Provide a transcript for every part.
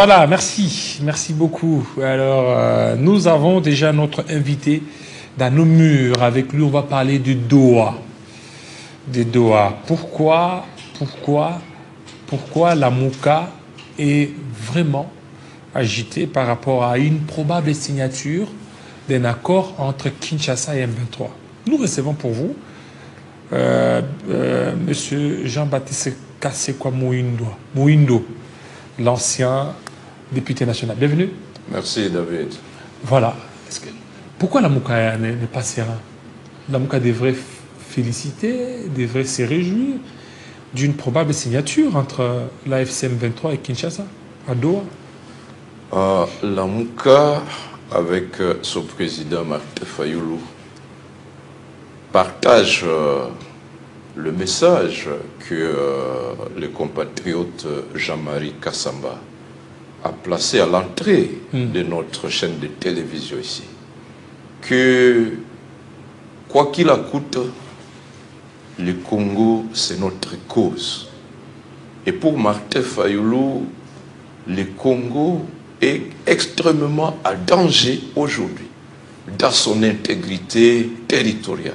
Voilà, merci. Merci beaucoup. Alors, nous avons déjà notre invité dans nos murs. Avec lui, on va parler du Doha. Des Doha. Pourquoi la Mouka est vraiment agitée par rapport à une probable signature d'un accord entre Kinshasa et M23. Nous recevons pour vous Monsieur Jean-Baptiste Kassekwa Mouindo, l'ancien député national. Bienvenue. Merci David. Voilà. Pourquoi la Mouka n'est pas serein? La Mouka devrait féliciter, devrait se réjouir d'une probable signature entre la FCM 23 et Kinshasa, à Doha. La Mouka, avec son président Martin Fayoulou, partage le message que le compatriote Jean-Marie Kassamba a placé à l'entrée de notre chaîne de télévision ici. Que, quoi qu'il en coûte, le Congo, c'est notre cause. Et pour Martin Fayoulou, le Congo est extrêmement à danger aujourd'hui dans son intégrité territoriale.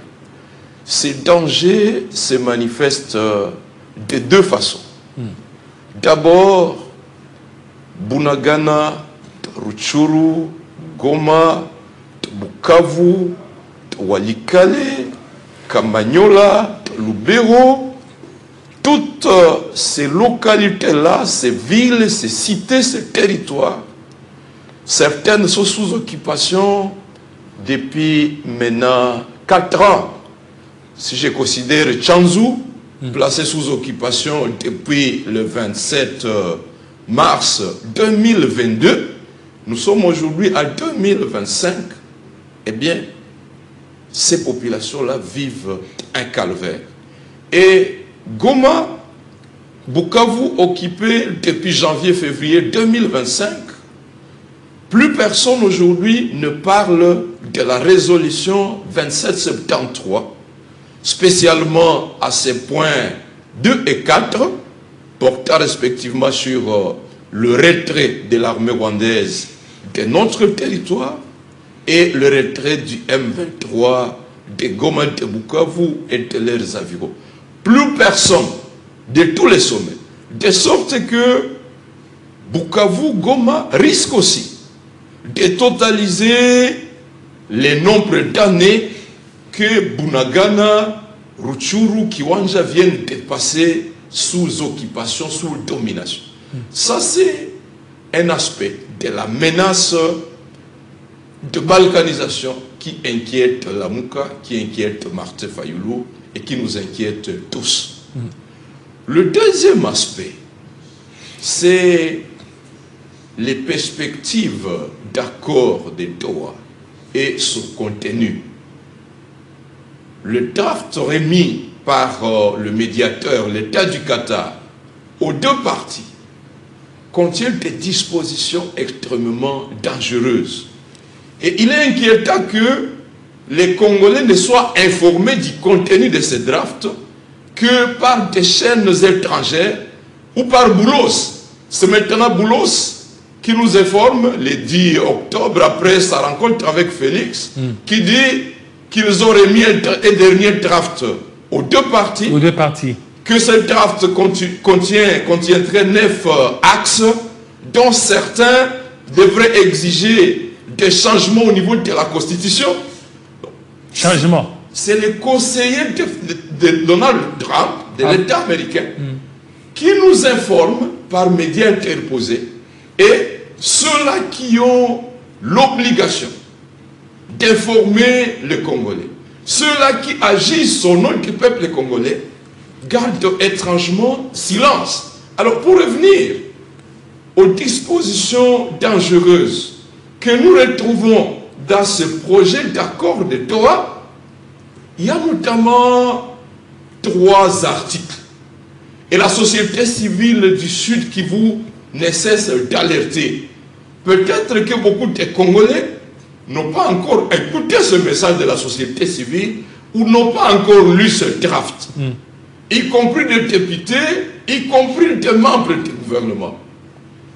Ces dangers se manifestent de deux façons. D'abord, Bunagana, Rutshuru, Goma, Bukavu, Walikale, Kamanyola, Lubero, toutes ces localités-là, ces villes, ces cités, ces territoires, certaines sont sous occupation depuis maintenant 4 ans. Si je considère Tchanzu, placé sous occupation depuis le 27 mars 2022, nous sommes aujourd'hui à 2025, eh bien, ces populations-là vivent un calvaire. Et Goma, Bukavu, occupé depuis janvier-février 2025, plus personne aujourd'hui ne parle de la résolution 2773, spécialement à ses points 2 et 4, portant respectivement sur le retrait de l'armée rwandaise de notre territoire et le retrait du M23 de Goma, de Bukavu et de leurs avirons. Plus personne de tous les sommets. De sorte que Bukavu, Goma risque aussi de totaliser les nombres d'années que Bunagana, Rutshuru, Kiwanja viennent de passer sous occupation, sous domination. Ça, c'est un aspect de la menace de balkanisation qui inquiète la Mouka, qui inquiète Martin Fayoulou et qui nous inquiète tous. Le deuxième aspect, c'est les perspectives d'accord de Doha et son contenu. Le draft remis par le médiateur, l'État du Qatar, aux deux parties, contient des dispositions extrêmement dangereuses. Et il est inquiétant que les Congolais ne soient informés du contenu de ce draft que par des chaînes étrangères ou par Boulos. C'est maintenant Boulos qui nous informe, le 10 octobre, après sa rencontre avec Félix, qui dit qu'ils ont remis un dernier draft aux deux parties. Aux deux parties. Que ce draft contiendrait 9 axes, dont certains devraient exiger des changements au niveau de la Constitution. Changement. C'est les conseillers de Donald Trump, de l'État américain, qui nous informent par médias interposés, et ceux-là qui ont l'obligation d'informer les Congolais, ceux-là qui agissent au nom du peuple congolais, gardent étrangement silence. Alors, pour revenir aux dispositions dangereuses que nous retrouvons dans ce projet d'accord de Doha, il y a notamment 3 articles. Et la société civile du Sud qui vous ne cesse d'alerter. Peut-être que beaucoup de Congolais n'ont pas encore écouté ce message de la société civile ou n'ont pas encore lu ce draft. Y compris des députés, y compris des membres du gouvernement.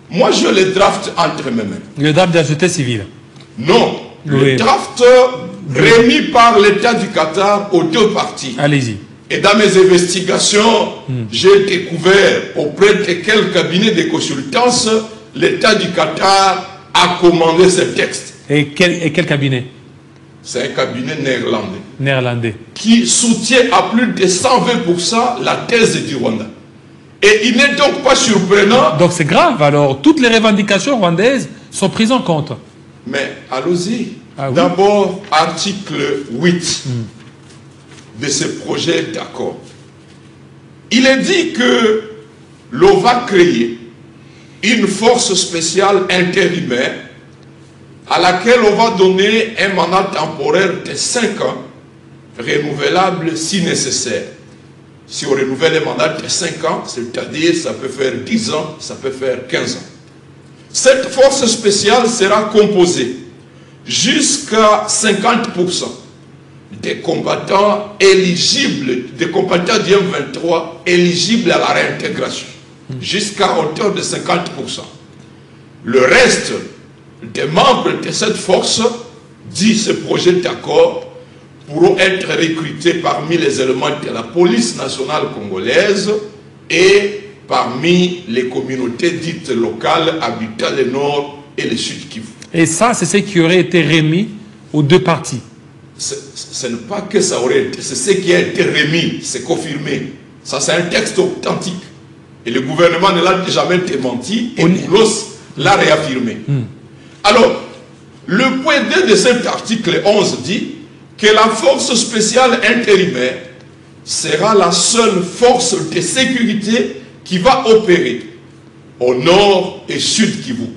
Moi, je les draft entre mes mains. Le draft de la société civile. Non. Oui. Le draft remis par l'État du Qatar aux deux parties. Allez-y. Et dans mes investigations, j'ai découvert auprès de quel cabinet de consultance l'État du Qatar a commandé ce texte. Et quel cabinet? C'est un cabinet néerlandais. Néerlandais. Qui soutient à plus de 120% la thèse du Rwanda. Et il n'est donc pas surprenant. Donc c'est grave, alors toutes les revendications rwandaises sont prises en compte. Mais allons-y. Ah oui? D'abord, article 8 de ce projet d'accord. Il est dit que l'on va créer une force spéciale intérimaire à laquelle on va donner un mandat temporaire de 5 ans, renouvelable si nécessaire. Si on renouvelle un mandat de 5 ans, c'est-à-dire ça peut faire 10 ans, ça peut faire 15 ans. Cette force spéciale sera composée jusqu'à 50% des combattants éligibles, des combattants du M23 éligibles à la réintégration, jusqu'à hauteur de 50%. Le reste des membres de cette force, dit ce projet d'accord, pourront être recrutés parmi les éléments de la police nationale congolaise et parmi les communautés dites locales habitant le nord et le sud Kivu. Et ça, c'est ce qui aurait été remis aux deux parties. Ce n'est pas que ça aurait été, c'est ce qui a été remis, c'est confirmé. Ça, c'est un texte authentique. Et le gouvernement ne l'a jamais démenti et Boulos l'a réaffirmé. Alors, le point 2 de cet article 11 dit que la force spéciale intérimaire sera la seule force de sécurité qui va opérer au nord et sud Kivu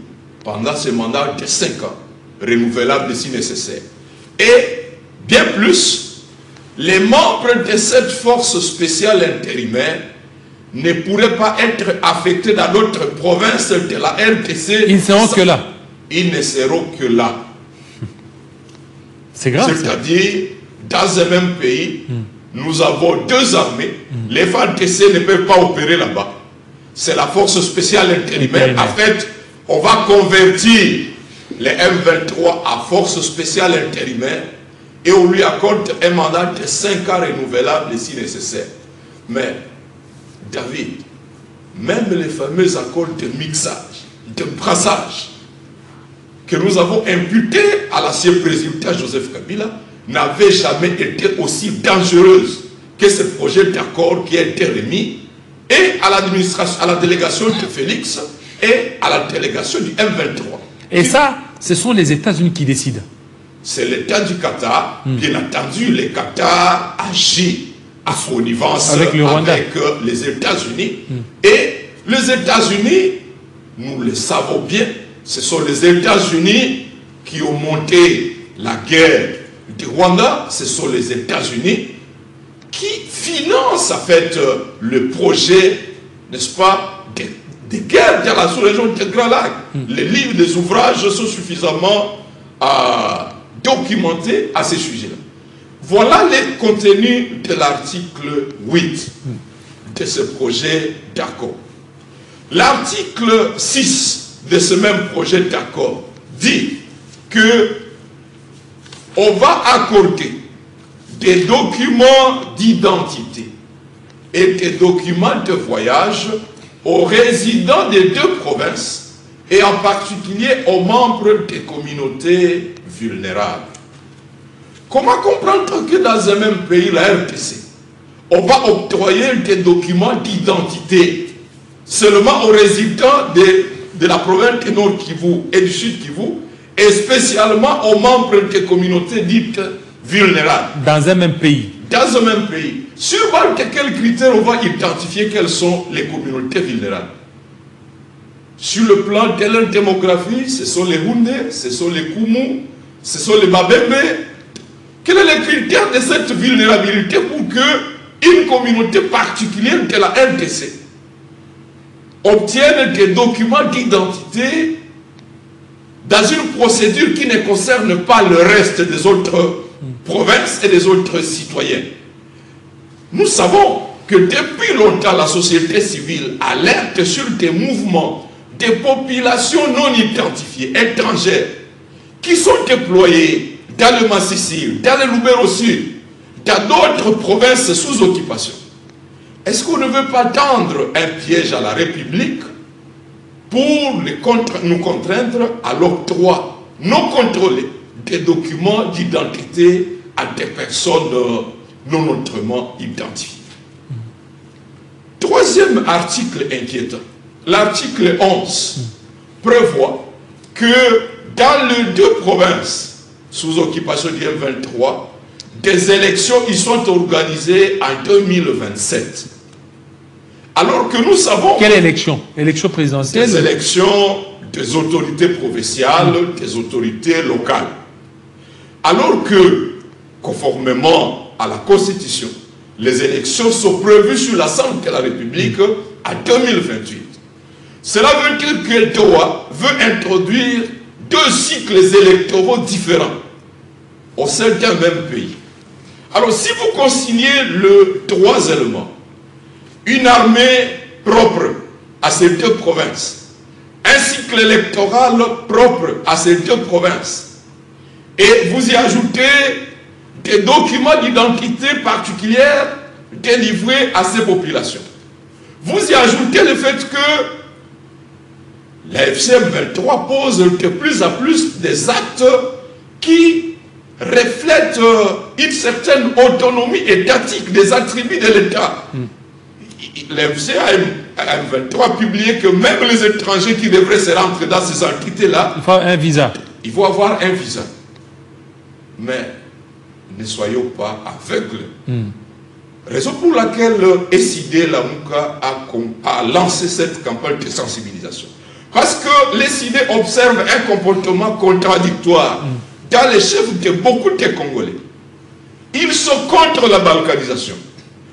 pendant ce mandat de 5 ans, renouvelable si nécessaire. Et bien plus, les membres de cette force spéciale intérimaire ne pourraient pas être affectés dans d'autres provinces de la RDC. Ils ne seront que là. Ils ne seront que là. C'est grave. C'est-à-dire, dans un même pays, nous avons deux armées. Les FARDC ne peuvent pas opérer là-bas. C'est la force spéciale intérimaire. En fait, on va convertir les M23 à force spéciale intérimaire et on lui accorde un mandat de 5 ans renouvelable si nécessaire. Mais, David, même les fameux accords de mixage, de brassage, que nous avons imputés à l'ancien président Joseph Kabila, n'avaient jamais été aussi dangereuses que ce projet d'accord qui a été remis et à l'administration, à la délégation de Félix et à la délégation du M23. Et ça, ce sont les États-Unis qui décident. C'est l'État du Qatar. Bien entendu, le Qatar agit à connivence avec les États-Unis. Et les États-Unis, nous le savons bien, ce sont les États-Unis qui ont monté la guerre du Rwanda. Ce sont les États-Unis qui financent en fait le projet, n'est-ce pas, des guerres dans la sous-région du Grand Lac. Les livres, les ouvrages sont suffisamment documentés à ces sujets-là. Voilà les contenus de l'article 8 de ce projet d'accord. L'article 6 de ce même projet d'accord dit que on va accorder des documents d'identité et des documents de voyage aux résidents des deux provinces et en particulier aux membres des communautés vulnérables. Comment comprendre que dans un même pays, la RDC, on va octroyer des documents d'identité seulement aux résidents de la province du Nord Kivu et du Sud Kivu, et spécialement aux membres des communautés dites vulnérables. Dans un même pays. Dans un même pays. Sur base de quels critères on va identifier quelles sont les communautés vulnérables? Sur le plan de leur démographie, ce sont les Houndé, ce sont les Koumou, ce sont les Babembe. Quel est le critère de cette vulnérabilité pour qu'une communauté particulière de la RDC obtienne des documents d'identité dans une procédure qui ne concerne pas le reste des autres provinces et des autres citoyens? Nous savons que depuis longtemps, la société civile alerte sur des mouvements des populations non identifiées, étrangères, qui sont déployées dans le Massissi, dans le Lubero Sud, dans d'autres provinces sous occupation. Est-ce qu'on ne veut pas tendre un piège à la République pour nous contraindre à l'octroi non contrôlé des documents d'identité à des personnes non autrement identifiées? Troisième article inquiétant, l'article 11 prévoit que dans les deux provinces sous occupation du M23, des élections y sont organisées en 2027. Alors que nous savons... Quelle élection? Élection présidentielle? Des élections des autorités provinciales, des autorités locales. Alors que, conformément à la Constitution, les élections sont prévues sur l'Assemblée de la République en 2028. Cela veut dire que Doha veut introduire deux cycles électoraux différents au sein d'un même pays. Alors, si vous consignez le trois éléments, une armée propre à ces deux provinces, un cycle électoral propre à ces deux provinces, et vous y ajoutez des documents d'identité particulière délivrés à ces populations. Vous y ajoutez le fait que la FCM 23 pose de plus en plus des actes qui reflètent une certaine autonomie étatique des attributs de l'État. La FCM 23 a publié que même les étrangers qui devraient se rendre dans ces entités-là, il faut un visa. Il faut avoir un visa. Mais ne soyons pas aveugles. Raison pour laquelle SID Lamuka a lancé cette campagne de sensibilisation. Parce que les SID observent un comportement contradictoire dans les chefs de beaucoup de Congolais. Ils sont contre la balkanisation.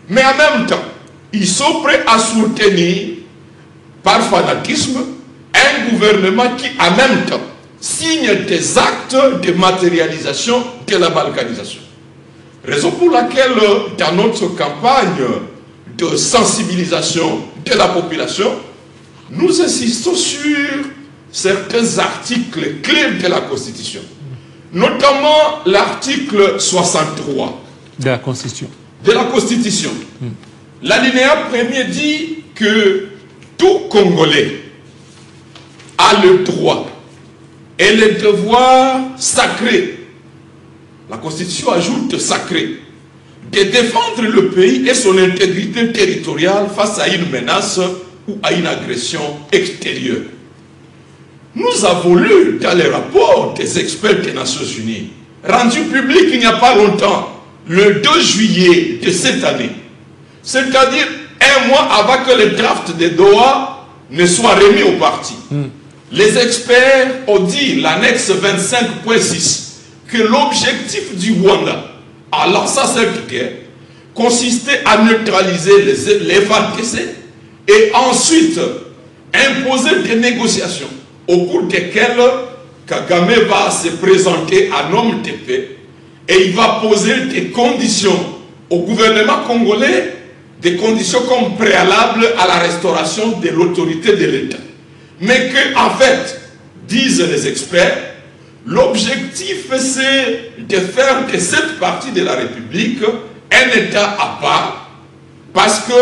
Mais en même temps, ils sont prêts à soutenir, par fanatisme, un gouvernement qui, en même temps, signe des actes de matérialisation de la balkanisation. Raison pour laquelle, dans notre campagne de sensibilisation de la population, nous insistons sur certains articles clés de la Constitution, notamment l'article 63 de la Constitution. L'alinéa premier dit que tout Congolais a le droit et le devoir sacré, la Constitution ajoute sacré, de défendre le pays et son intégrité territoriale face à une menace ou à une agression extérieure. Nous avons lu dans les rapports des experts des Nations Unies, rendus publics il n'y a pas longtemps, le 2 juillet de cette année, c'est-à-dire un mois avant que le draft de Doha ne soit remis au parti. Les experts ont dit, l'annexe 25.6, que l'objectif du Rwanda, en lançant cette guerre, consistait à neutraliser les FARDC et ensuite imposer des négociations au cours desquelles Kagame va se présenter en homme de paix et il va poser des conditions au gouvernement congolais, des conditions comme préalables à la restauration de l'autorité de l'État. Mais que, en fait, disent les experts, l'objectif c'est de faire de cette partie de la République un État à part, parce que,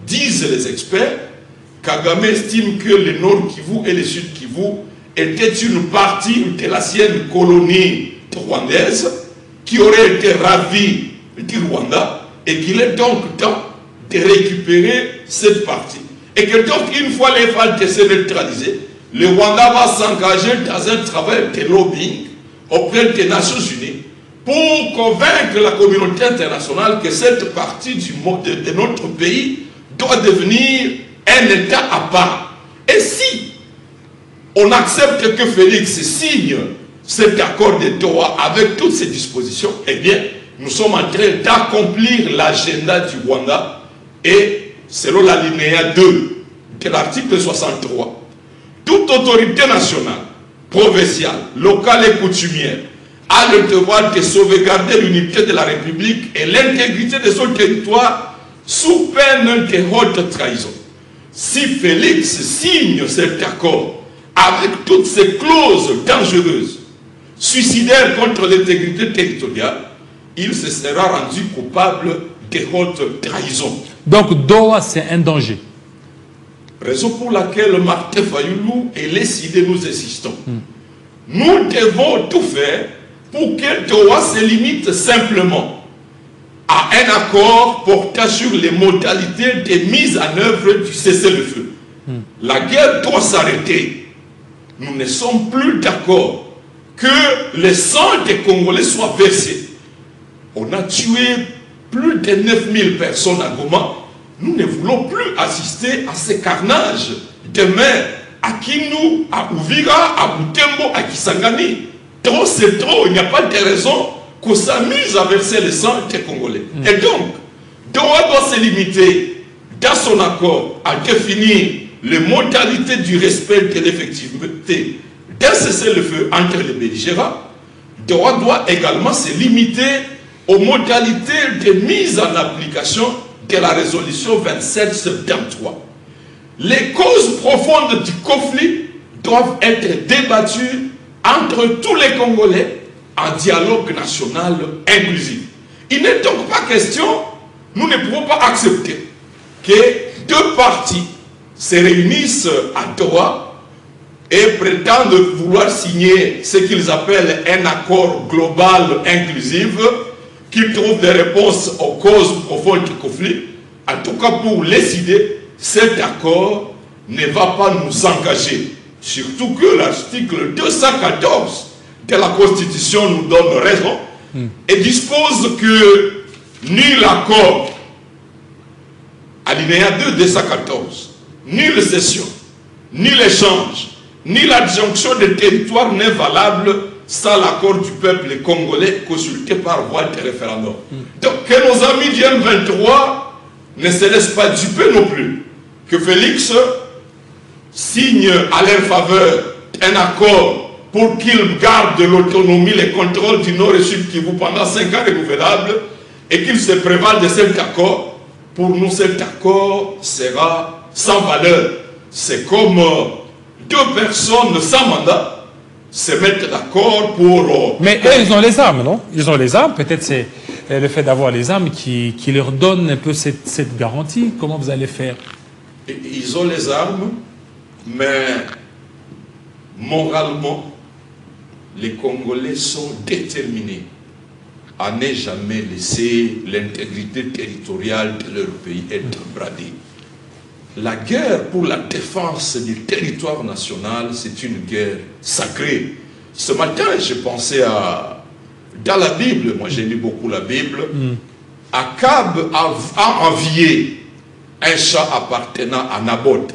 disent les experts, Kagame estime que le Nord Kivu et le Sud Kivu étaient une partie de l'ancienne colonie rwandaise qui aurait été ravie du Rwanda et qu'il est donc temps de récupérer cette partie. Et que donc, une fois les FARDC neutralisés, le Rwanda va s'engager dans un travail de lobbying auprès des Nations Unies pour convaincre la communauté internationale que cette partie de notre pays doit devenir un État à part. Et si on accepte que Félix signe cet accord de Doha avec toutes ces dispositions, eh bien, nous sommes en train d'accomplir l'agenda du Rwanda et, selon l'alinéa 2 de l'article 63, toute autorité nationale, provinciale, locale et coutumière a le devoir de sauvegarder l'unité de la République et l'intégrité de son territoire sous peine de haute trahison. si Félix signe cet accord avec toutes ces clauses dangereuses, suicidaires contre l'intégrité territoriale, il se sera rendu coupable de haute trahison. Donc Doha, c'est un danger. Raison pour laquelle Martin Fayoulou et les CID nous insistons. Nous devons tout faire pour que Doha se limite simplement à un accord portant sur les modalités de mise en œuvre du cessez-le-feu. La guerre doit s'arrêter. Nous ne sommes plus d'accord que le sang des Congolais soit versé. On a tué plus de 9000 personnes à Goma. Nous ne voulons plus assister à ces carnages demain à Kindu, à Uvira, à Butembo, à Kisangani. Trop c'est trop, il n'y a pas de raison qu'on s'amuse à verser le sang des Congolais. Et donc, Doha doit se limiter dans son accord à définir les modalités du respect de l'effectivité d'un cessez-le-feu entre les belligérants. Doha doit également se limiter aux modalités de mise en application de la résolution 2773. Les causes profondes du conflit doivent être débattues entre tous les Congolais en dialogue national inclusif. Il n'est donc pas question, nous ne pouvons pas accepter que deux parties se réunissent à Doha et prétendent vouloir signer ce qu'ils appellent un accord global inclusif qui trouve des réponses aux causes profondes du conflit. En tout cas, pour les idées, cet accord ne va pas nous engager. Surtout que l'article 214 de la Constitution nous donne raison et dispose que nul accord, alinéa 2 214, nulle cession, ni l'échange, ni l'adjonction de territoire n'est valable sans l'accord du peuple congolais consulté par voie de référendum. Donc que nos amis du M23 ne se laissent pas duper non plus. Que Félix signe à leur faveur un accord pour qu'ils gardent l'autonomie, les contrôles du Nord et Sud Kivu pendant 5 ans renouvelables et qu'ils se prévalent de cet accord. Pour nous, cet accord sera sans valeur. C'est comme deux personnes sans mandat se mettent d'accord pour... Mais eux, ils ont les armes, non? Ils ont les armes. Peut-être c'est le fait d'avoir les armes qui leur donne un peu cette garantie. Comment vous allez faire? Ils ont les armes, mais moralement, les Congolais sont déterminés à ne jamais laisser l'intégrité territoriale de leur pays être bradée. La guerre pour la défense du territoire national, c'est une guerre sacrée. Ce matin, je pensais dans la Bible, moi j'ai lu beaucoup la Bible, Akab a envié un chat appartenant à Naboth.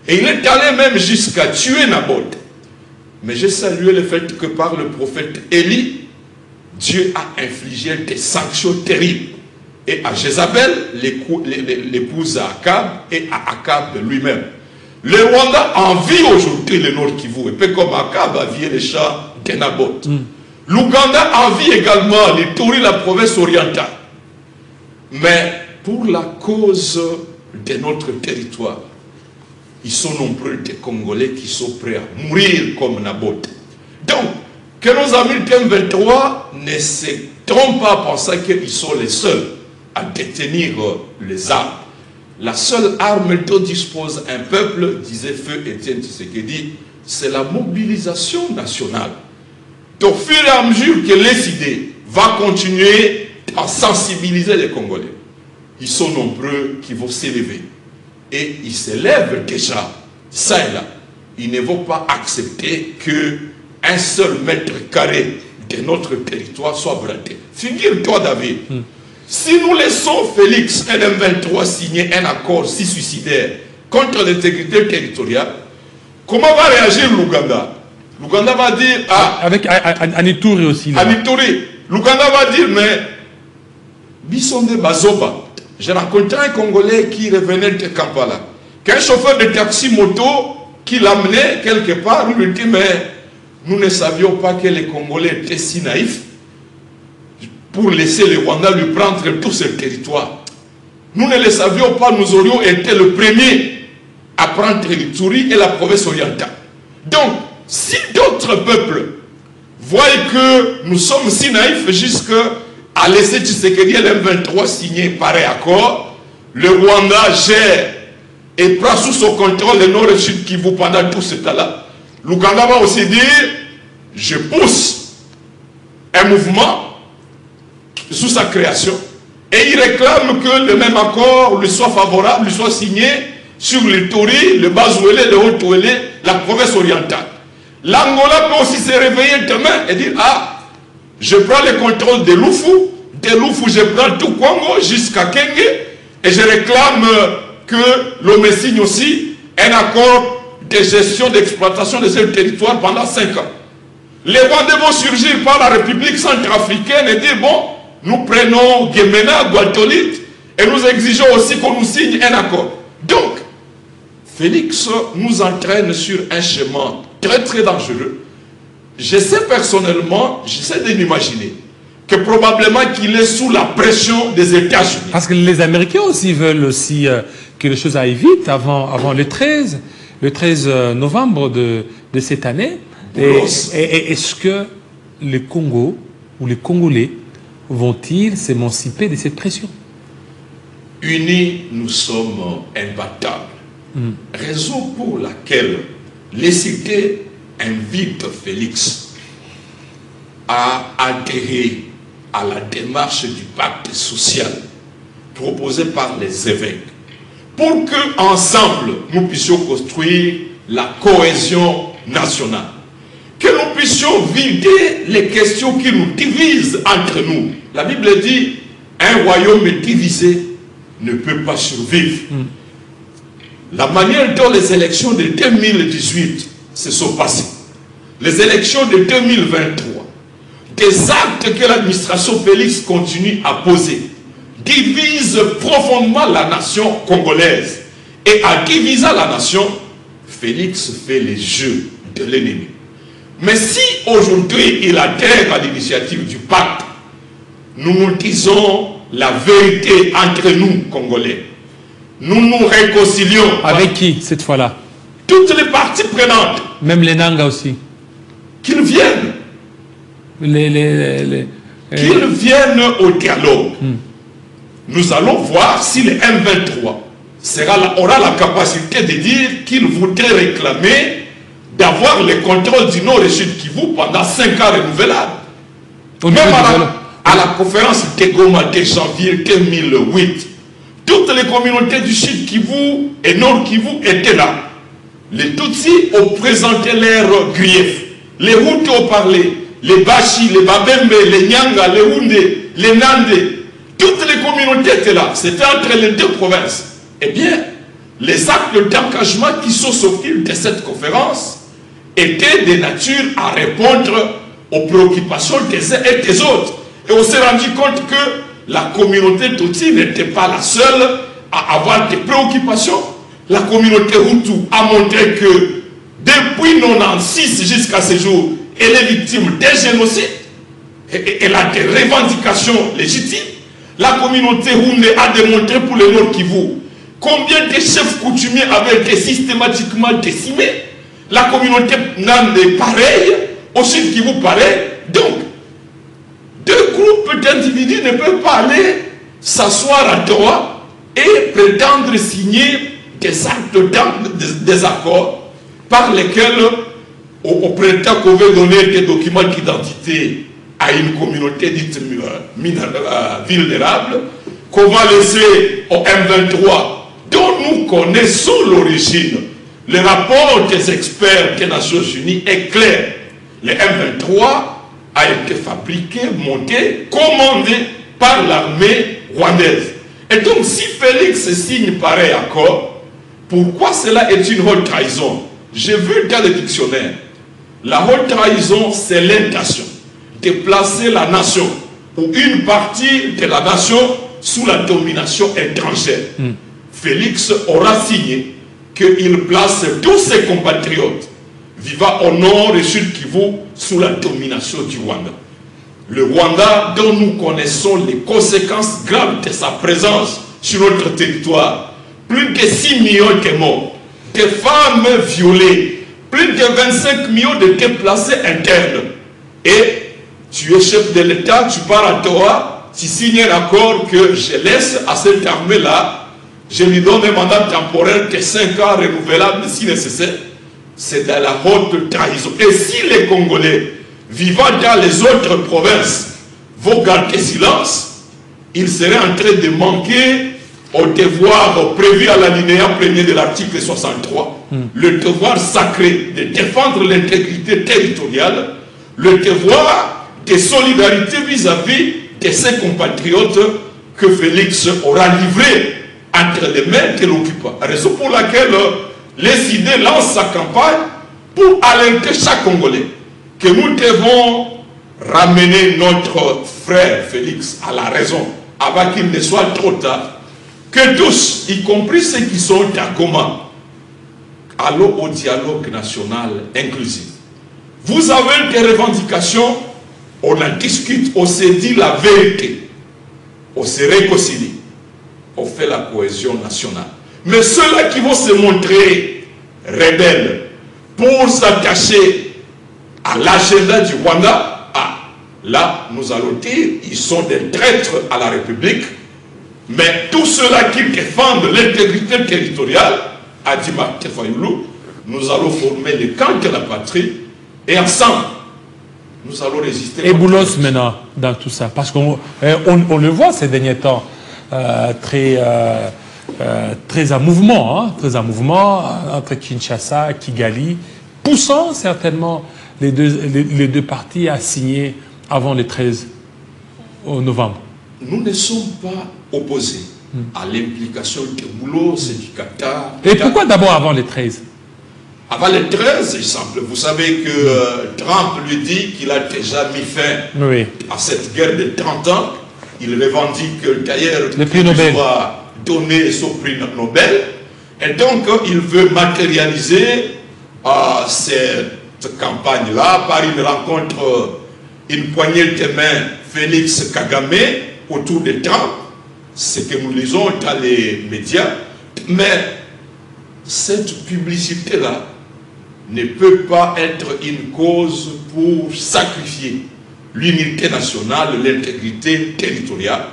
Et il est allé même jusqu'à tuer Naboth. Mais j'ai salué le fait que par le prophète Élie, Dieu a infligé des sanctions terribles. Et à Jézabel, l'épouse à Akab, et à Akab lui-même. Le Rwanda envie aujourd'hui le Nord Kivu, et peu comme Akab a envié les chats de Naboth. L'Ouganda envie également l'Ituri, la province orientale. Mais pour la cause de notre territoire, ils sont nombreux des Congolais qui sont prêts à mourir comme Naboth. Donc, que nos amis du M23 ne se trompent pas en pensant qu'ils sont les seuls à détenir les armes. La seule arme dont dispose un peuple, disait Feu Étienne Tshisekedi, c'est la mobilisation nationale. Donc, au fur et à mesure que les idées va continuer à sensibiliser les Congolais, ils sont nombreux qui vont s'élever. Et ils s'élèvent déjà, ça et là. Ils ne vont pas accepter qu'un seul mètre carré de notre territoire soit bradé. Figure-toi, David, si nous laissons Félix et M23 signer un accord si suicidaire contre l'intégrité territoriale, comment va réagir l'Ouganda? L'Ouganda va dire... Avec Anituri aussi. Anituri. L'Ouganda va dire, mais... Bisonde Bazoba. J'ai rencontré un Congolais qui revenait de Kampala, qu'un chauffeur de taxi moto qui l'amenait quelque part, lui dit, mais nous ne savions pas que les Congolais étaient si naïfs pour laisser les Rwandais lui prendre tout ce territoire. Nous ne le savions pas, nous aurions été le premier à prendre l'Ituri et la province orientale. Donc, si d'autres peuples voient que nous sommes si naïfs jusqu'à laisser Tshisekedi et l'M23 signer pareil accord, le Rwanda gère et prend sous son contrôle le nord et le sud Kivu pendant tout ce temps-là, l'Ouganda va aussi dire, je pousse un mouvement sous sa création et il réclame que le même accord lui soit favorable, lui soit signé sur le Tori, le Bas-Ouélé, le Haut-Ouélé, la province orientale. L'Angola peut aussi se réveiller demain et dire, ah, je prends le contrôle de Lufu je prends tout Congo jusqu'à Kenge et je réclame que l'on me signe aussi un accord de gestion d'exploitation de ce territoire pendant 5 ans. Les Rwandais vont surgir par la République centrafricaine et dire, bon, nous prenons Guémena, Gualtolit et nous exigeons aussi qu'on nous signe un accord. Donc, Félix nous entraîne sur un chemin très très dangereux. J'essaie personnellement, j'essaie de m'imaginer que probablement qu'il est sous la pression des États-Unis. Parce que les Américains aussi veulent aussi que les choses aillent vite avant le 13 novembre de cette année. Et est-ce que le Congo ou les Congolais vont-ils s'émanciper de cette pression? Unis, nous sommes imbattables. Raison pour laquelle les cités invitent Félix à adhérer à la démarche du pacte social proposé par les évêques pour que ensemble nous puissions construire la cohésion nationale, que nous puissions vider les questions qui nous divisent entre nous. La Bible dit, un royaume divisé ne peut pas survivre. La manière dont les élections de 2018 se sont passées, les élections de 2023, des actes que l'administration Félix continue à poser, divisent profondément la nation congolaise. Et en divisant la nation, Félix fait les jeux de l'ennemi. Mais si aujourd'hui il adhère à l'initiative du pacte, nous nous disons la vérité entre nous, Congolais. Nous nous réconcilions. Avec qui, cette fois-là? Toutes les parties prenantes. Même les Nanga aussi. Qu'ils viennent. Qu'ils viennent au dialogue. Nous allons voir si le M23 aura la capacité de dire qu'il voudrait réclamer d'avoir le contrôle du Nord et Sud Kivu pendant 5 ans renouvelables. Même à la conférence de Goma de janvier 2008, toutes les communautés du Sud Kivu et Nord Kivu étaient là. Les Tutsis ont présenté leurs griefs. Les Hutus ont parlé. Les Bashi, les Babembe, les Nyanga, les Houndé, les Nandé. Toutes les communautés étaient là. C'était entre les deux provinces. Eh bien, les actes d'engagement qui sont sortis de cette conférence étaient de nature à répondre aux préoccupations des uns et des autres. Et on s'est rendu compte que la communauté Tutsi n'était pas la seule à avoir des préoccupations. La communauté Hutu a montré que depuis 1996 jusqu'à ce jour, elle est victime d'un génocide. Et elle a des revendications légitimes. La communauté Houndé a démontré pour le Nord Kivu combien de chefs coutumiers avaient été systématiquement décimés. La communauté Nandé pareil, au Sud Kivu pareil. Donc, deux groupes d'individus ne peuvent pas aller s'asseoir à Doha et prétendre signer des actes des accords par lesquels on prétend qu'on veut donner des documents d'identité à une communauté dite vulnérable, qu'on va laisser au M23, dont nous connaissons l'origine. Le rapport des experts des Nations Unies est clair. Le M23 a été fabriqué, monté, commandé par l'armée rwandaise. Et donc, si Félix signe pareil accord, pourquoi cela est une haute trahison? J'ai vu dans le dictionnaire, la haute trahison, c'est l'intention de placer la nation ou une partie de la nation sous la domination étrangère. Félix aura signé qu'il place tous ses compatriotes vivant au nord et sud Kivu sous la domination du Rwanda. Le Rwanda, dont nous connaissons les conséquences graves de sa présence sur notre territoire, plus de 6 millions de morts, des femmes violées, plus de 25 millions de déplacés internes. Et tu es chef de l'État, tu pars à Doha, tu signes un accord que je laisse à cette armée-là, je lui donne un mandat temporaire de 5 ans renouvelable si nécessaire. C'est de la haute trahison. Et si les Congolais vivant dans les autres provinces vont garder silence, ils seraient en train de manquer au devoir prévu à l'alinéa 1er de l'article 63, le devoir sacré de défendre l'intégrité territoriale, le devoir de solidarité vis-à-vis de ses compatriotes que Félix aura livrés entre les mains de l'occupant. Raison pour laquelle les idées lancent sa campagne pour alerter chaque Congolais que nous devons ramener notre frère Félix à la raison avant qu'il ne soit trop tard. Que tous, y compris ceux qui sont à Goma, allons au dialogue national inclusif. Vous avez des revendications, on en discute, on se dit la vérité, on se réconcilie, on fait la cohésion nationale. Mais ceux-là qui vont se montrer rebelles pour s'attacher à l'agenda du Rwanda, là, nous allons dire, ils sont des traîtres à la République. Mais tous ceux-là qui défendent l'intégrité territoriale, a dit Martin Fayoulou, nous allons former les camps de la patrie et ensemble, nous allons résister. Et Boulos maintenant, dans tout ça, parce qu'on le voit ces derniers temps, très en mouvement, hein, très en mouvement entre Kinshasa, Kigali, poussant certainement les deux parties à signer avant le 13 novembre. Nous ne sommes pas opposés à l'implication de Boulos et du Qatar. Et pourquoi d'abord avant les 13? Avant les 13, c'est simple. Vous savez que Trump lui dit qu'il a déjà mis fin à cette guerre de 30 ans. Il revendique d'ailleurs qu'il doit donner son prix Nobel. Et donc, il veut matérialiser cette campagne-là par une rencontre, une poignée de main Félix Kagame autour de Trump, ce que nous lisons dans les médias. Mais cette publicité-là ne peut pas être une cause pour sacrifier l'unité nationale, l'intégrité territoriale.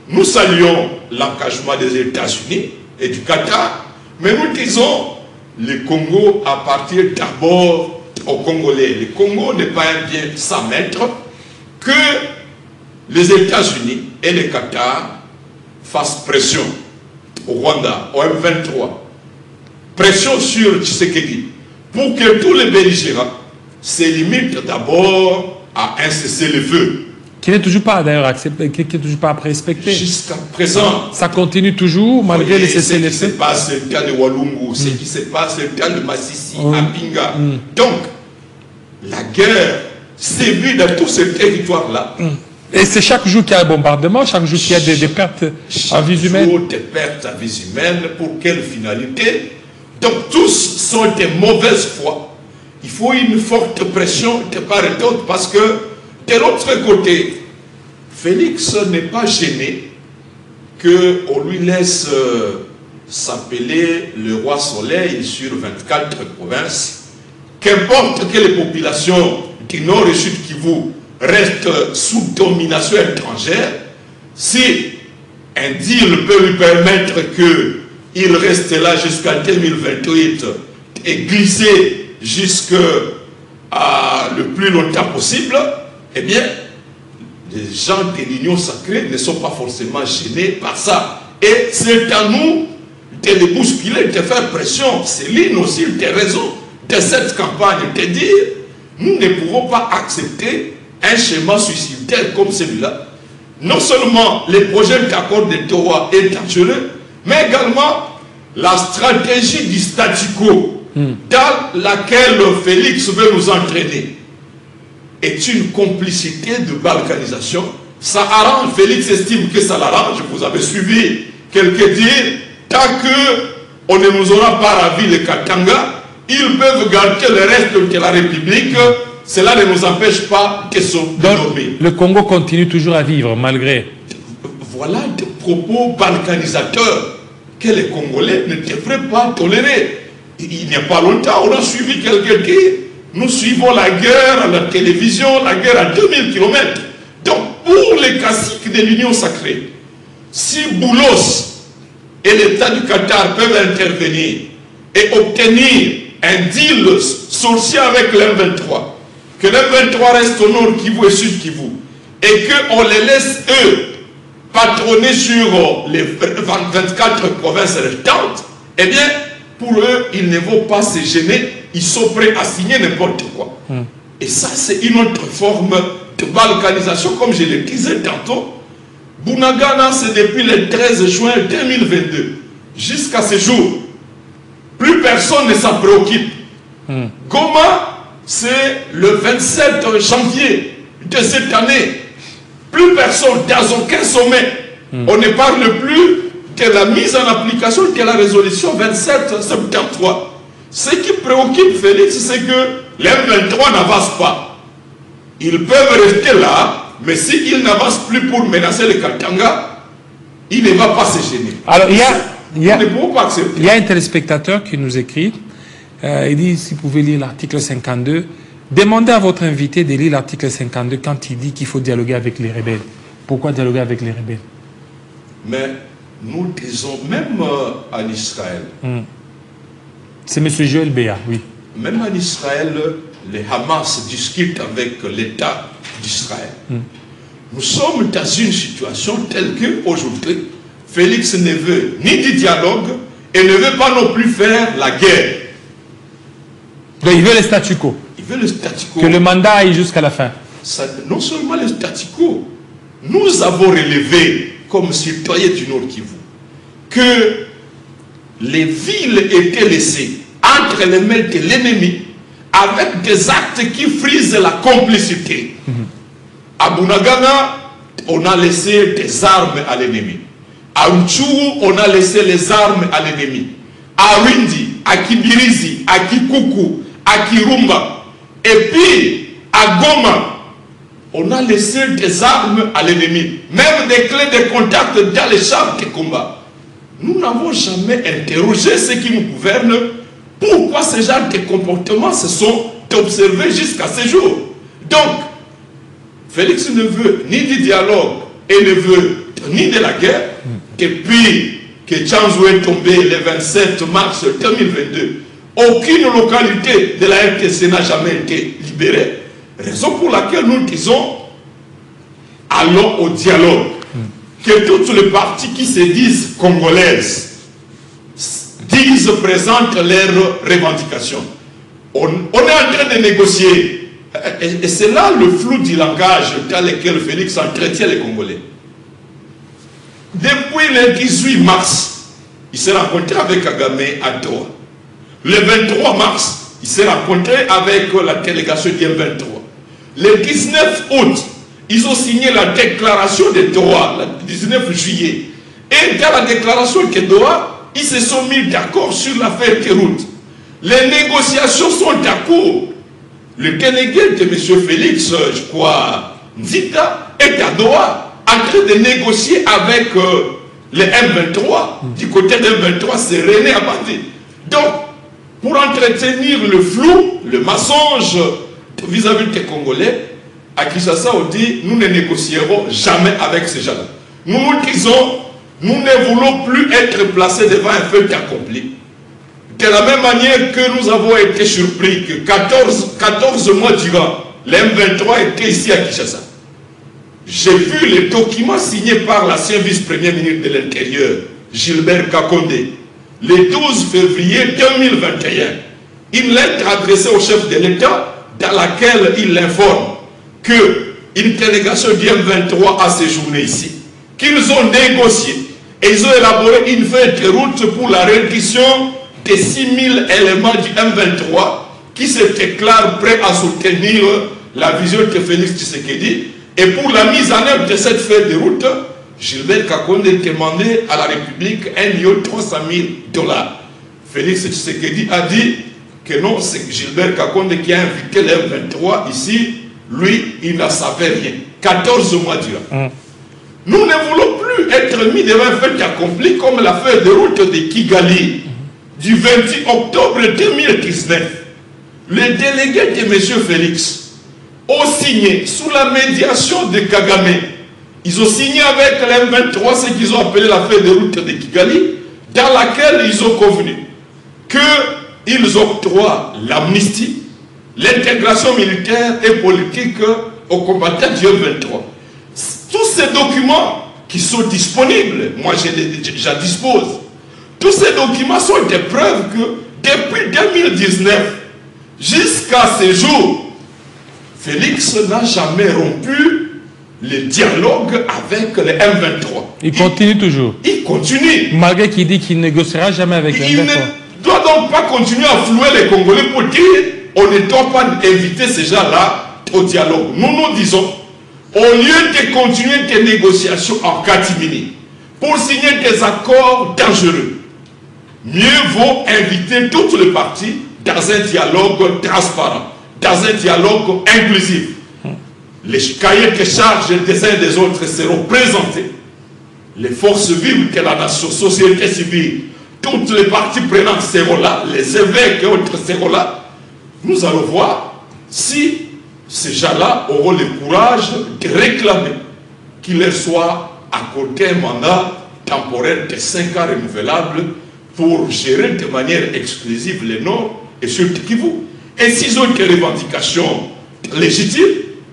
Nous saluons l'engagement des États-Unis et du Qatar, mais nous disons le Congo appartient d'abord aux Congolais. Le Congo n'est pas un bien sans maître. Que les États-Unis et le Qatar fassent pression au Rwanda, au M23, pression sur Tshisekedi, pour que tous les belligérants se limitent d'abord à un cessez-le-feu. Qui n'est toujours pas d'ailleurs accepté, qui n'est toujours pas respecté. Jusqu'à présent. Ça continue toujours malgré les cessez-le-feu. Ce qui se passe le cas de Walungu, ce qui se passe le cas de Massissi, à Pinga. Donc, la guerre sévit dans tous ces territoires-là. Et c'est chaque jour qu'il y a un bombardement, chaque jour qu'il y a des pertes à vie humaine. Chaque jour des pertes à vie humaine, pour quelle finalité? Donc tous sont de mauvaise foi. Il faut une forte pression de part et d'autre parce que de l'autre côté, Félix n'est pas gêné qu'on lui laisse s'appeler le roi soleil sur 24 provinces. Qu'importe que les populations du nord et sud Kivu restent sous domination étrangère, si un deal peut lui permettre qu'il reste là jusqu'à 2028 et glisser jusqu'à le plus longtemps possible, eh bien, les gens de l'Union sacrée ne sont pas forcément gênés par ça. Et c'est à nous de les bousculer, de faire pression. C'est l'une aussi des raisons de cette campagne, de dire nous ne pouvons pas accepter un schéma suicidaire comme celui-là. Non seulement le projet d'accord de Doha est dangereux, mais également la stratégie du statu quo dans laquelle Félix veut nous entraîner est une complicité de balkanisation. Ça arrange, Félix estime que ça l'arrange. Vous avez suivi quelques dire, tant qu'on ne nous aura pas ravi le Katanga, ils peuvent garder le reste de la République. Cela ne nous empêche pas de dormir. Le Congo continue toujours à vivre malgré. Voilà des propos balkanisateurs que les Congolais ne devraient pas tolérer. Il n'y a pas longtemps, on a suivi quelqu'un qui... Nous suivons la guerre à la télévision, la guerre à 2000 km. Donc, pour les caciques de l'Union sacrée, si Boulos et l'État du Qatar peuvent intervenir et obtenir un deal sorcier avec l'M23, que l'M23 reste au nord Kivu et sud Kivu, et qu'on les laisse, eux, patronner sur les 24 provinces restantes, eh bien, pour eux, il ne vaut pas se gêner, ils sont prêts à signer n'importe quoi. Et ça, c'est une autre forme de balkanisation, comme je le disais tantôt. Bunagana, c'est depuis le 13 juin 2022, jusqu'à ce jour. Plus personne ne s'en préoccupe. Goma, c'est le 27 janvier de cette année. Plus personne, dans aucun sommet, on ne parle plus de la mise en application de la résolution 2773. Ce qui préoccupe Félix, c'est que les M23 n'avancent pas. Ils peuvent rester là, mais s'ils n'avancent plus pour menacer le Katanga, il ne va pas se gêner. Alors, il y a un téléspectateur qui nous écrit, il dit, si vous pouvez lire l'article 52, demandez à votre invité de lire l'article 52 quand il dit qu'il faut dialoguer avec les rebelles. Pourquoi dialoguer avec les rebelles? Mais nous disons, même en Israël, c'est M. Joël Béa, oui. Même en Israël, les Hamas discutent avec l'État d'Israël. Nous sommes dans une situation telle qu'aujourd'hui, Félix ne veut ni du dialogue et ne veut pas non plus faire la guerre. Donc il veut le statu quo. Il veut le statu quo. Que le mandat aille jusqu'à la fin. Ça, non seulement le statu quo, nous avons relevé comme citoyens du Nord Kivu que les villes étaient laissées entre les mains de l'ennemi avec des actes qui frisent la complicité. À Bunagana, on a laissé des armes à l'ennemi. À Ntchou, on a laissé les armes à l'ennemi. À Windi, à Kibirizi, à Kikuku, à Kirumba. Et puis, à Goma, on a laissé des armes à l'ennemi. Même des clés de contact dans les chars de combat. Nous n'avons jamais interrogé ceux qui nous gouvernent pourquoi ce genre de comportements se sont observés jusqu'à ce jour. Donc, Félix ne veut ni du dialogue et ne veut ni de la guerre. Depuis que Tchanzou est tombé le 27 mars 2022, aucune localité de la RTC n'a jamais été libérée. Raison pour laquelle nous disons allons au dialogue. Que toutes les parties qui se disent congolaises présentent leurs revendications. On est en train de négocier. Et c'est là le flou du langage dans lequel Félix entretient les Congolais. Depuis le 18 mars, il s'est rencontré avec Kagame à Doha. Le 23 mars, il s'est rencontré avec la délégation du M23. Le 19 août, ils ont signé la déclaration de Doha, le 19 juillet. Et dans la déclaration de Doha, ils se sont mis d'accord sur l'affaire des routes. Les négociations sont en cours. Le délégué de M. Félix, je crois, Nzita, est à Doha, en train de négocier avec les M23. Du côté de M23, c'est René Abadi. Donc, pour entretenir le flou, le mensonge vis-à-vis des Congolais, à Kinshasa, on dit, nous ne négocierons jamais avec ces gens-là. Nous nous disons, nous ne voulons plus être placés devant un fait accompli. De la même manière que nous avons été surpris que 14 mois durant, les M23 étaient ici à Kinshasa. J'ai vu les documents signés par l'ancien vice-premier ministre de l'Intérieur, Gilbert Kakonde, le 12 février 2021. Une lettre adressée au chef de l'État dans laquelle il informe qu'une délégation du M23 a séjourné ici, qu'ils ont négocié et ils ont élaboré une feuille de route pour la reddition des 6000 éléments du M23 qui se déclarent prêts à soutenir la vision de Félix Tshisekedi. Et pour la mise en œuvre de cette feuille de route, Gilbert Kakonde demandait à la République 1 300 000 $. Félix Tshisekedi a dit que non, c'est Gilbert Kakonde qui a invité le M23 ici. Lui, il ne savait rien. 14 mois durant. Nous ne voulons plus être mis devant un fait accompli comme la feuille de route de Kigali du 28 octobre 2019, les délégués de M. Félix ont signé sous la médiation de Kagame. Ils ont signé avec les M23 ce qu'ils ont appelé la feuille de route de Kigali, dans laquelle ils ont convenu qu'ils octroient l'amnistie, l'intégration militaire et politique aux combattants du M23. Tous ces documents qui sont disponibles, moi j'en dispose, tous ces documents sont des preuves que depuis 2019 jusqu'à ce jour, Félix n'a jamais rompu le dialogue avec les M23. Il continue toujours. Il continue. Malgré qu'il dit qu'il ne négociera jamais avec les M23. Il ne doit donc pas continuer à flouer les Congolais pour dire on ne doit pas inviter ces gens-là au dialogue. Nous disons, au lieu de continuer des négociations en catimini, pour signer des accords dangereux, mieux vaut inviter toutes les parties dans un dialogue transparent, dans un dialogue inclusif. Les cahiers de charges des uns et des autres seront présentés. Les forces vives de la nation, société civile, toutes les parties prenantes seront là, les évêques et autres seront là. Nous allons voir si ces gens-là auront le courage de réclamer qu'il leur soit accordé un mandat temporaire de 5 ans renouvelable pour gérer de manière exclusive les Nord et sur Kivu. Et s'ils ont des revendications légitimes,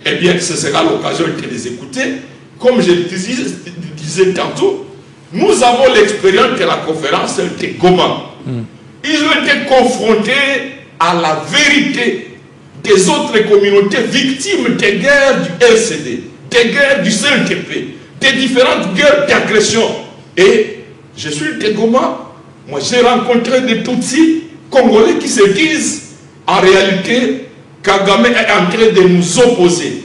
eh bien, ce sera l'occasion de les écouter. Comme je le disais tantôt, nous avons l'expérience de la conférence de Goma. Ils ont été confrontés à la vérité des autres communautés victimes des guerres du RCD, des guerres du CNTP, des différentes guerres d'agression. Et je suis de Goma, moi j'ai rencontré des Tutsis congolais qui se disent, en réalité, Kagame est en train de nous opposer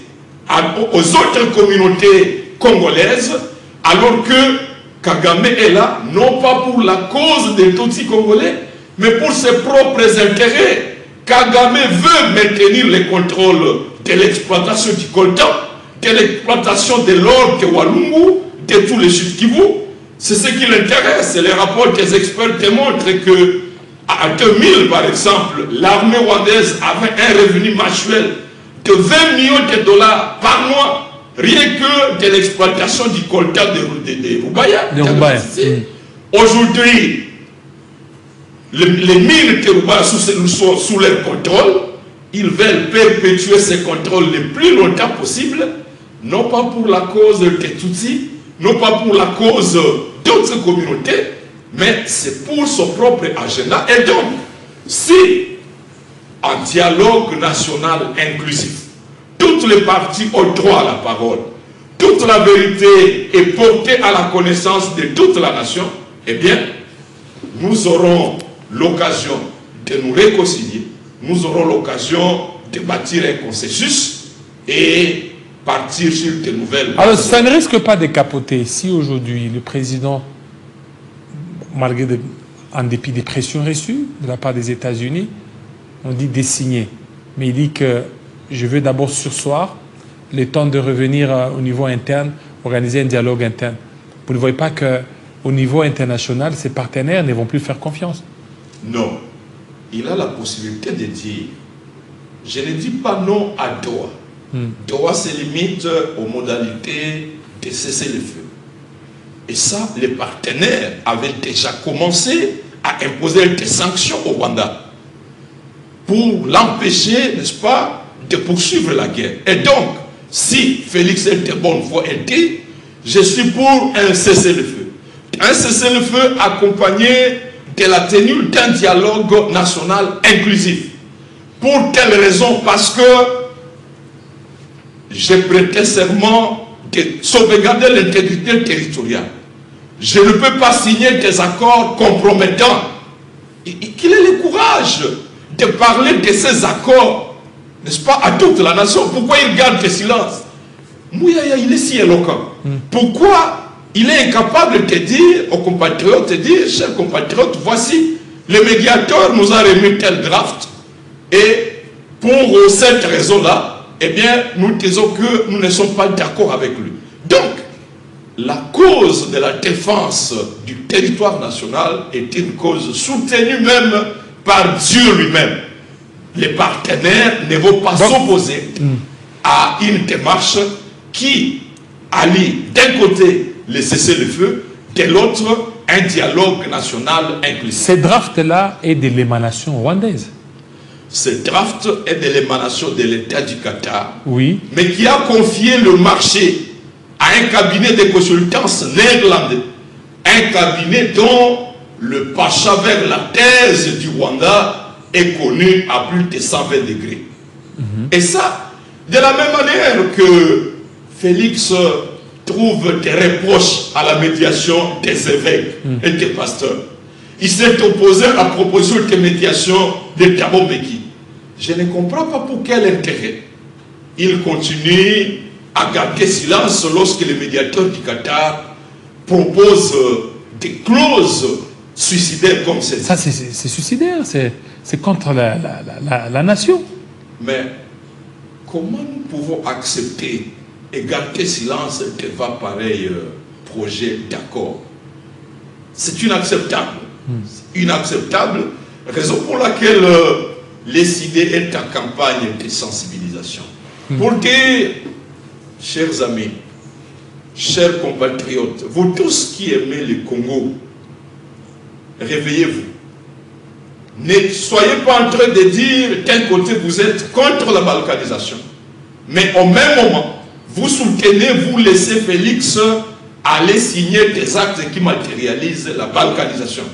aux autres communautés congolaises, alors que Kagame est là, non pas pour la cause des Tutsis congolais, mais pour ses propres intérêts. Kagame veut maintenir le contrôle de l'exploitation du coltan, de l'exploitation de l'or de Walungu, de tous les Sud Kivu. C'est ce qui l'intéresse. Les rapports des experts démontrent que en 2000, par exemple, l'armée rwandaise avait un revenu mensuel de 20 millions de dollars par mois, rien que de l'exploitation du coltan de Rubaya. Aujourd'hui, les mines de Rubaya sont sous leur contrôle. Ils veulent perpétuer ce contrôle le plus longtemps possible, non pas pour la cause des Tutsis, non pas pour la cause d'autres communautés, mais c'est pour son propre agenda. Et donc, si un dialogue national inclusif, toutes les parties ont droit à la parole, toute la vérité est portée à la connaissance de toute la nation, eh bien, nous aurons l'occasion de nous réconcilier, nous aurons l'occasion de bâtir un consensus et partir sur de nouvelles... Alors, ça ne risque pas de capoter si aujourd'hui le président, en dépit des pressions reçues de la part des États-Unis, on dit de signer. Mais il dit que je veux d'abord sursoir, le temps de revenir au niveau interne, organiser un dialogue interne. Vous ne voyez pas qu'au niveau international, ses partenaires ne vont plus faire confiance? Non. Il a la possibilité de dire, je ne dis pas non à Doha. Doha se limite aux modalités de cesser le feu. Et ça, les partenaires avaient déjà commencé à imposer des sanctions au Rwanda pour l'empêcher, n'est-ce pas, de poursuivre la guerre. Et donc, si Félix est de bonne foi et dit, je suis pour un cessez-le-feu. Un cessez-le-feu accompagné de la tenue d'un dialogue national inclusif. Pour quelle raison? Parce que j'ai prêté serment de sauvegarder l'intégrité territoriale. Je ne peux pas signer des accords compromettants. Qu'il ait le courage de parler de ces accords, n'est-ce pas, à toute la nation. Pourquoi il garde le silence? Mouyaya, il est si éloquent. Pourquoi il est incapable de dire aux compatriotes, de dire, chers compatriotes, voici, le médiateur nous a remis tel draft, et pour cette raison-là, eh bien, nous disons que nous ne sommes pas d'accord avec lui. Donc, la cause de la défense du territoire national est une cause soutenue même par Dieu lui-même. Les partenaires ne vont pas s'opposer à une démarche qui allie d'un côté le cessez-le-feu, de l'autre un dialogue national inclusif. Ce draft-là est de l'émanation rwandaise. Ce draft est de l'émanation de l'État du Qatar, Oui. mais qui a confié le marché à un cabinet de consultance néerlandais. Un cabinet dont le pacha vers la thèse du Rwanda est connu à plus de 120 degrés. Et ça, de la même manière que Félix trouve des reproches à la médiation des évêques et des pasteurs, il s'est opposé à la proposition de médiation de Thabo Mbeki. Je ne comprends pas pour quel intérêt il continue à garder silence lorsque le médiateur du Qatar propose des clauses suicidaires comme celle-ci. Ça, c'est suicidaire, c'est contre la nation. Mais comment nous pouvons accepter et garder silence devant pareil projet d'accord? C'est inacceptable. Inacceptable, raison pour laquelle l'ECD est en campagne de sensibilisation. Pour dire, chers amis, chers compatriotes, vous tous qui aimez le Congo, réveillez-vous. Ne soyez pas en train de dire d'un côté vous êtes contre la balkanisation, mais au même moment, vous soutenez, vous laissez Félix aller signer des actes qui matérialisent la balkanisation.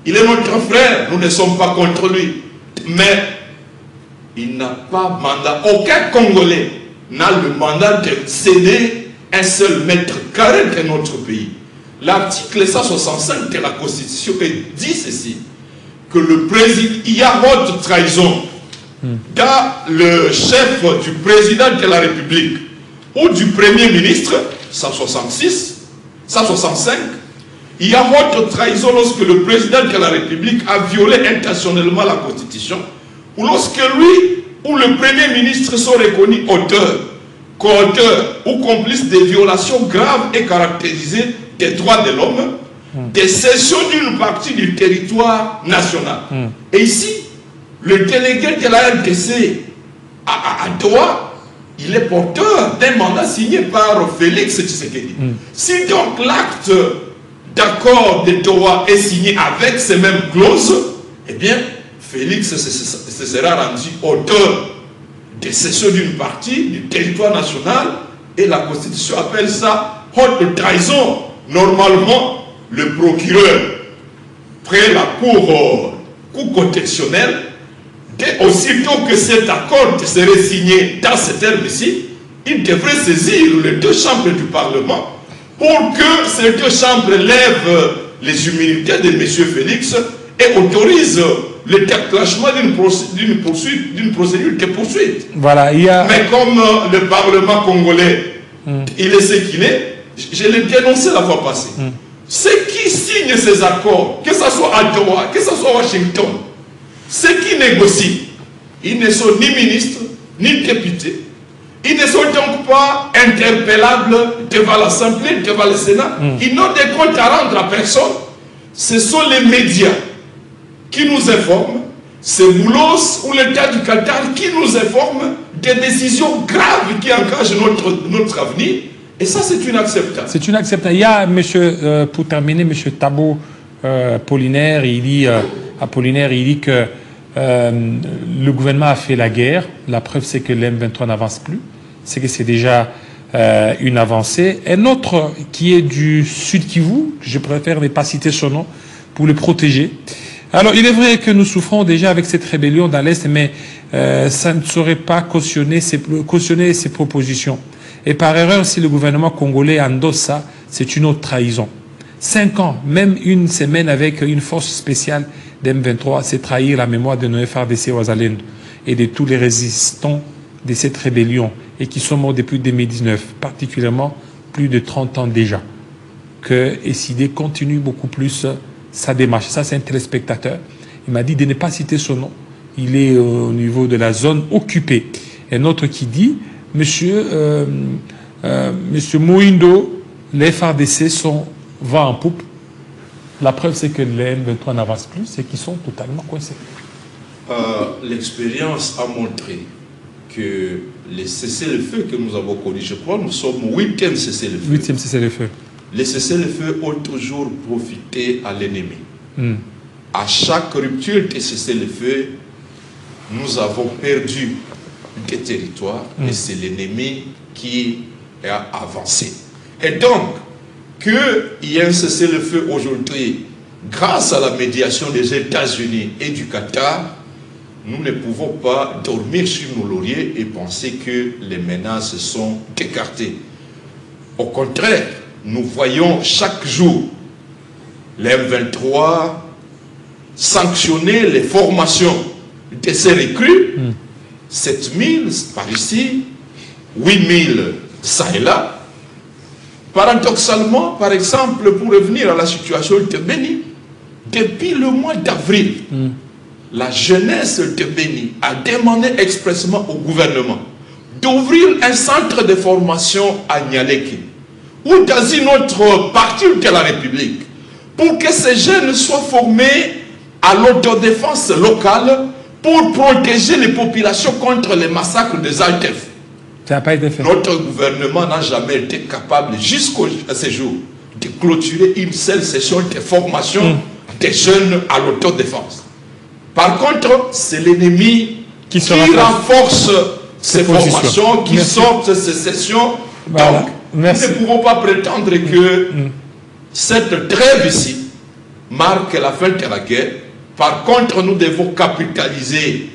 Il est notre frère, nous ne sommes pas contre lui, mais il n'a pas mandat, aucun Congolais n'a le mandat de céder un seul mètre carré de notre pays. L'article 165 de la Constitution dit ceci, que le président, il y a haute trahison dans le chef du président de la République ou du Premier ministre, 166, 165, il y a haute trahison lorsque le président de la République a violé intentionnellement la Constitution, ou lorsque lui ou le Premier ministre sont reconnus auteurs, co-auteurs ou complices de violations graves et caractérisées des droits de l'homme, des cessions d'une partie du territoire national. Et ici, le délégué de la RDC à Doha, il est porteur d'un mandat signé par Félix Tshisekedi. Si donc l'acte d'accord de Doha est signé avec ces mêmes clauses, eh bien, Félix se sera rendu auteur de cession d'une partie du territoire national, et la Constitution appelle ça haute trahison. Normalement, le procureur, près la cour contextuelle, aussitôt que cet accord serait signé dans ce terme-ci, il devrait saisir les deux chambres du Parlement pour que ces deux chambres lèvent les immunités de M. Félix et autorisent le déclenchement d'une procédure de poursuite. Voilà, Mais comme le Parlement congolais, il est ce qu'il est, je l'ai dénoncé la fois passée. Ceux qui signent ces accords, que ce soit à Doha, que ce soit à Washington, ceux qui négocient, ils ne sont ni ministres, ni députés. Ils ne sont donc pas interpellables devant l'Assemblée, devant le Sénat. Ils n'ont des comptes à rendre à personne. Ce sont les médias qui nous informent. C'est Boulos ou l'État du Qatar qui nous informe des décisions graves qui engagent notre avenir. Et ça, c'est inacceptable. C'est inacceptable. Il y a, pour terminer, M. Thabo Apollinaire, il dit que le gouvernement a fait la guerre. La preuve, c'est que l'M23 n'avance plus. C'est que c'est déjà une avancée. Un autre qui est du Sud Kivu, je préfère ne pas citer son nom, pour le protéger. Alors, il est vrai que nous souffrons déjà avec cette rébellion dans l'Est, mais ça ne saurait pas cautionner ces propositions. Et par erreur, si le gouvernement congolais endosse ça, c'est une autre trahison. 5 ans, même une semaine avec une force spéciale d'M23, c'est trahir la mémoire de nos FARDC Wazalendo et de tous les résistants de cette rébellion et qui sont morts depuis 2019, particulièrement plus de 30 ans déjà. Que SID continue beaucoup plus sa démarche. Ça, c'est un téléspectateur. Il m'a dit de ne pas citer son nom. Il est au niveau de la zone occupée. Un autre qui dit, Monsieur Mouindo les FARDC sont vent en poupe. La preuve, c'est que les M23 n'avancent plus, c'est qu'ils sont totalement coincés. L'expérience a montré que les cessez-le-feu que nous avons connus, je crois, nous sommes au 8e cessez-le-feu. 8e cessez-le-feu. Les cessez-le-feu ont toujours profité à l'ennemi. À chaque rupture de cessez-le-feu, nous avons perdu des territoires et c'est l'ennemi qui a avancé. Et donc, qu'il y ait un cessez-le-feu aujourd'hui, grâce à la médiation des États-Unis et du Qatar, nous ne pouvons pas dormir sur nos lauriers et penser que les menaces sont écartées. Au contraire, nous voyons chaque jour les M23 sanctionner les formations de ces recrues, 7000 par ici, 8000 ça et là. Paradoxalement, par exemple, pour revenir à la situation de Béni, depuis le mois d'avril, la jeunesse de Béni a demandé expressément au gouvernement d'ouvrir un centre de formation à Nialeki ou dans une autre partie de la République pour que ces jeunes soient formés à l'autodéfense locale pour protéger les populations contre les massacres des Altef. Ça n'a pas été fait. Notre gouvernement n'a jamais été capable, jusqu'à ce jour, de clôturer une seule session de formation des jeunes à l'autodéfense. Par contre, c'est l'ennemi qui renforce ces formations, qui sortent ces sessions. Voilà. Donc, nous ne pouvons pas prétendre que cette trêve ici marque la fin de la guerre. Par contre, nous devons capitaliser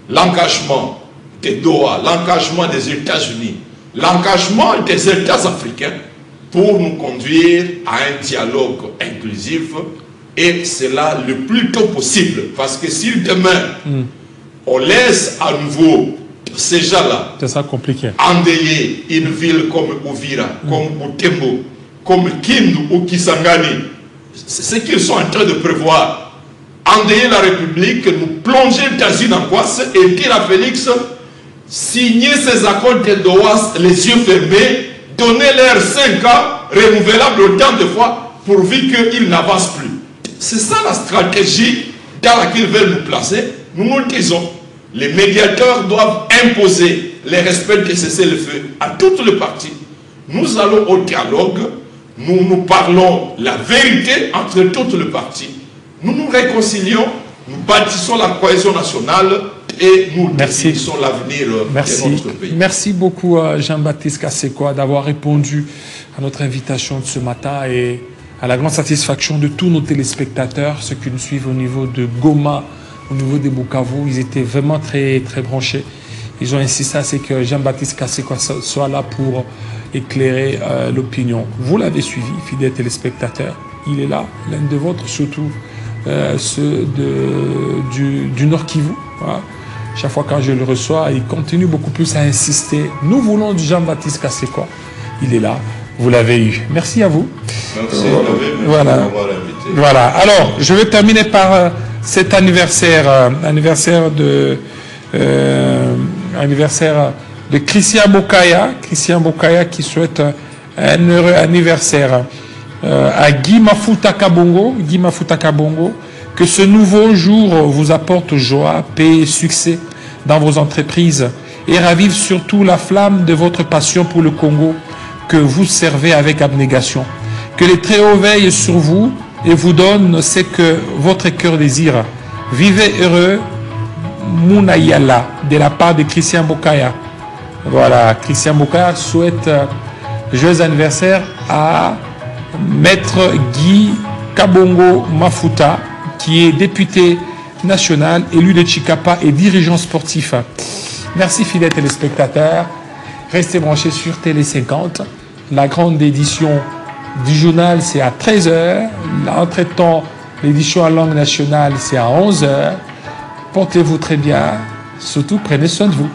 l'engagement de Doha, l'engagement des États-Unis, l'engagement des États africains pour nous conduire à un dialogue inclusif et cela le plus tôt possible. Parce que si demain, on laisse à nouveau ces gens-là endayer une ville comme Uvira, comme Butembo, comme Kindu ou Kisangani, c'est ce qu'ils sont en train de prévoir. Endayer la République, nous plonger dans une angoisse et dire à Félix, signer ces accords de Doha les yeux fermés, donner-leur 5 ans renouvelables autant de fois pourvu qu'ils n'avancent plus. C'est ça la stratégie dans laquelle ils veulent nous placer. Nous nous disons, les médiateurs doivent imposer les respects de cessez-le-feu à toutes les parties. Nous allons au dialogue, nous parlons la vérité entre toutes les parties. Nous nous réconcilions, nous bâtissons la cohésion nationale et nous définissons l'avenir de notre pays. Merci beaucoup Jean-Baptiste Kasekwa d'avoir répondu à notre invitation de ce matin et à la grande satisfaction de tous nos téléspectateurs, ceux qui nous suivent au niveau de Goma, au niveau des Bukavu. Ils étaient vraiment très, très branchés. Ils ont insisté à ce que Jean-Baptiste Kasekwa soit là pour éclairer l'opinion. Vous l'avez suivi, fidèles téléspectateurs. Il est là, l'un de vôtres, surtout ceux du Nord Kivu. Voilà. Chaque fois quand je le reçois, il continue beaucoup plus à insister. Nous voulons du Jean-Baptiste Kasekwa. Il est là, vous l'avez eu. Merci à vous. Merci voilà. Voilà. Alors, je vais terminer par cet anniversaire, anniversaire de Christian Bokaya. Christian Bokaya qui souhaite un heureux anniversaire à Guy Mafuta Kabongo. Guy Mafuta Kabongo. Que ce nouveau jour vous apporte joie, paix et succès dans vos entreprises et ravive surtout la flamme de votre passion pour le Congo que vous servez avec abnégation. Que les Très-Hauts veillent sur vous et vous donnent ce que votre cœur désire. Vivez heureux, Mounayala, de la part de Christian Bokaya. Voilà, Christian Bokaya souhaite joyeux anniversaire à Maître Guy Kabongo Mafuta, qui est député national, élu de Chikapa et dirigeant sportif. Merci fidèles téléspectateurs. Restez branchés sur Télé 50. La grande édition du journal, c'est à 13h. Entre-temps, l'édition en langue nationale, c'est à 11h. Portez-vous très bien. Surtout, prenez soin de vous.